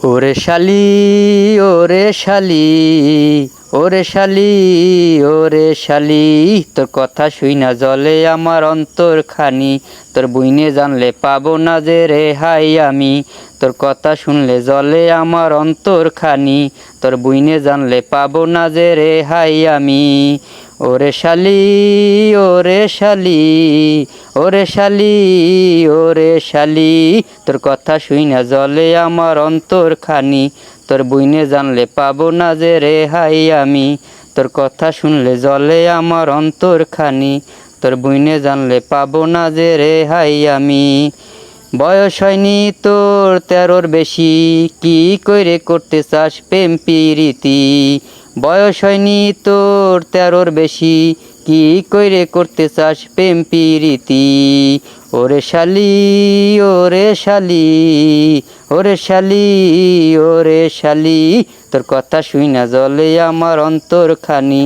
ওরে শালি ওরে শালি ওরে শালি ওরে শালি তোর কথা শুইনা জলে আমার অন্তর খানি তোর বুইনে জানলে পাবো না যে রেহাই আমি তোর কথা শুনলে জলে আমার অন্তর খানি তোর বুইনে জানলে পাবো না যে রেহাই আমি ওরে শালি ওরে শালি ওরে শালি ওরে শালি তোর কথা শুইনা জলে আমার অন্তর খানি তোর বুইনে জানলে পাবো না যে রেহাই আমি তোর কথা শুনলে জলে আমার অন্তর খানি তোর বুইনে জানলে পাবো না যে রেহাই আমি বয়স হয়নি তোর 13-র বেশি কি কইরে করতে চাস প্রেম প্রীতি বয়স হয়নি তোর 13-র বেশি কি কইরে করতে চাস প্রেম প্রীতি ওরে শালি ওরে শালি ওরে শালি ওরে শালি তোর কথা শুইনা জলে আমার অন্তর খানি